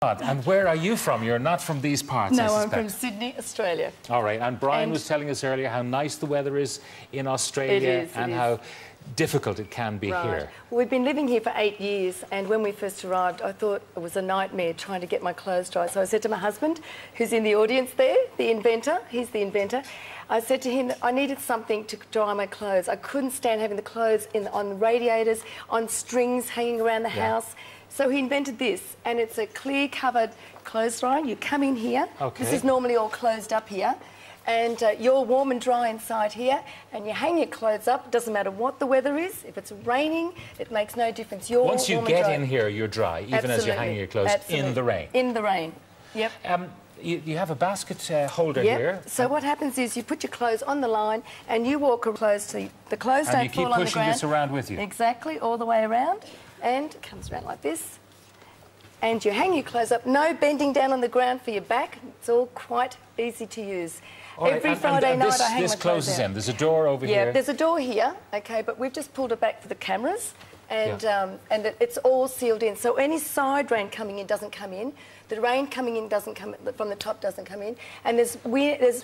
And where are you from? You're not from these parts, No, I I'm suspect. from Sydney, Australia. All right, and Brian was telling us earlier how nice the weather is in Australia and how difficult it can be here. Well, we've been living here for 8 years, and when we first arrived, I thought it was a nightmare trying to get my clothes dry. So I said to my husband, who's in the audience there, the inventor, he's the inventor, I said to him that I needed something to dry my clothes. I couldn't stand having the clothes on radiators, on strings hanging around the house. So he invented this, and it's a clear covered clothes dryer. You come in here. Okay. This is normally all closed up here. And you're warm and dry inside here, and you hang your clothes up. It doesn't matter what the weather is. If it's raining, it makes no difference. You're Once you get in here, you're dry, even as you're hanging your clothes in the rain. In the rain, yep. You have a basket holder here. So what happens is you put your clothes on the line and you walk close to the clothes don't fall on the ground. And you keep pushing this around with you. Exactly, all the way around. And it comes around like this. And you hang your clothes up. No bending down on the ground for your back. It's all quite easy to use. Every Friday night I hang my clothes This closes in. There's a door over here. Yeah, there's a door here, okay, but we've just pulled it back for the cameras. And, it's all sealed in. So any side rain coming in doesn't come in. The rain coming in doesn't come from the top doesn't come in. And there's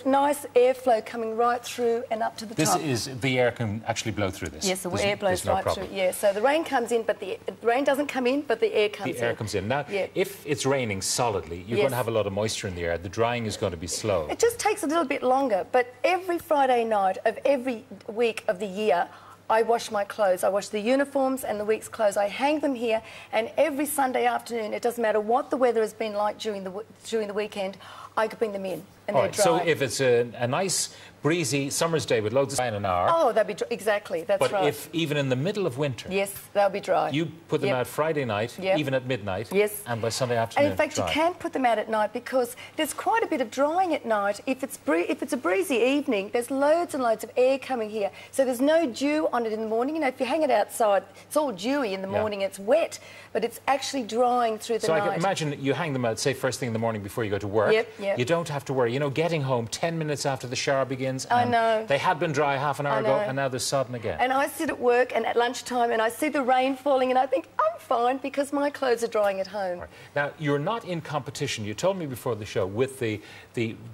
nice airflow coming right through and up to the top. The air can actually blow through this. Yes, the air blows right through. Yeah, so the rain comes in, but the rain doesn't come in, but the air comes in. The air comes in. Now, if it's raining solidly, you're going to have a lot of moisture in the air. The drying is going to be slow. It just takes a little bit longer, but every Friday night of every week of the year, I wash my clothes. I wash the uniforms and the week's clothes. I hang them here, and every Sunday afternoon, it doesn't matter what the weather has been like during the weekend, I could bring them in, and they're dry. So if it's a nice, breezy summer's day with loads of sun in an hour... Oh, they'll be dry. Exactly, that's right. But if even in the middle of winter... Yes, they'll be dry. You put them out Friday night, even at midnight, and by Sunday afternoon, and in fact, you can put them out at night because there's quite a bit of drying at night. If it's a breezy evening, there's loads and loads of air coming here, so there's no dew on it in the morning. You know, if you hang it outside, it's all dewy in the morning, it's wet, but it's actually drying through the night. So I can imagine you hang them out, say, first thing in the morning before you go to work. You don't have to worry. You know, getting home 10 minutes after the shower begins, and I know. They had been dry half an hour ago, and now they're sodden again. And I sit at work and at lunchtime, and I see the rain falling, and I think, I'm fine, because my clothes are drying at home. Right. Now, you're not in competition, you told me before the show, with the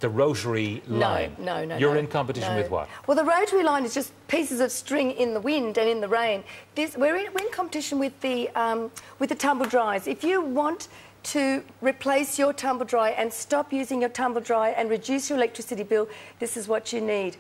rotary line. No. You're in competition with what? Well, the rotary line is just pieces of string in the wind and in the rain. We're in competition with the tumble dryers. If you want to replace your tumble dryer and stop using your tumble dryer and reduce your electricity bill, this is what you need.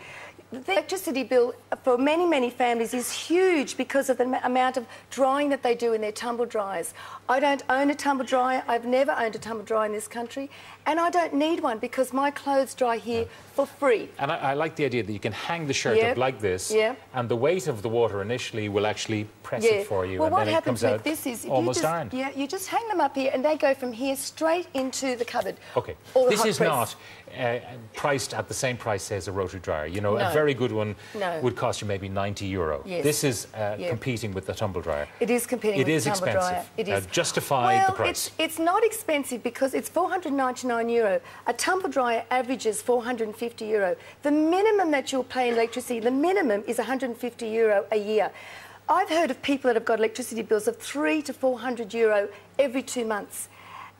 The electricity bill for many, many families is huge because of the amount of drying that they do in their tumble dryers. I don't own a tumble dryer. I've never owned a tumble dryer in this country, and I don't need one because my clothes dry here for free. And I like the idea that you can hang the shirt up like this, and the weight of the water initially will actually press it for you, and then it comes out almost ironed. Yeah, you just hang them up here, and they go from here straight into the cupboard. Okay, this is not priced at the same price as a rotary dryer. You know, a very good one would cost you maybe €90. This is competing with the tumble dryer. It is competing with the tumble dryer. It is. Justify the price. It's not expensive because it's €499. A tumble dryer averages €450. The minimum that you'll pay in electricity, the minimum is €150 a year. I've heard of people that have got electricity bills of €300 to €400 every 2 months.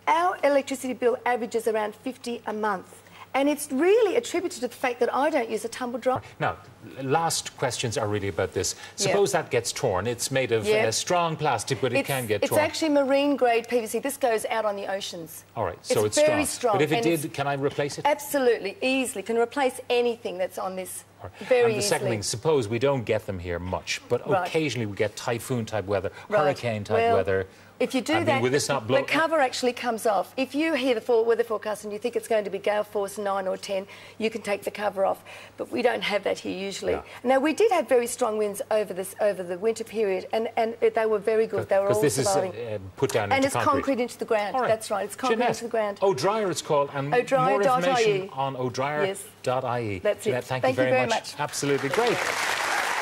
Our electricity bill averages around $50 a month. And it's really attributed to the fact that I don't use a tumble dryer. Now, last questions are really about this. Suppose that gets torn. It's made of strong plastic, but it can get torn. It's actually marine-grade PVC. This goes out on the oceans. All right, so it's very strong. But if it did, can I replace it? Absolutely, easily. Can replace anything that's on this very easily. And the second thing, suppose we don't get them here much, but occasionally we get typhoon-type weather, hurricane-type weather. If you do that, the cover actually comes off. If you hear the weather forecast and you think it's going to be gale force 9 or 10, you can take the cover off. But we don't have that here usually. Now, we did have very strong winds over the winter period, and they were very good. They were all surviving. This is put down into concrete. And it's concrete into the ground. That's right, it's concrete into the ground. Odryer it's called, and more information on odryer.ie. That's it. Thank you very much. Absolutely great.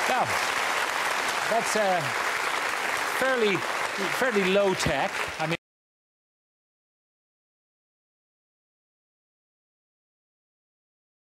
Now, that's fairly low tech. I mean.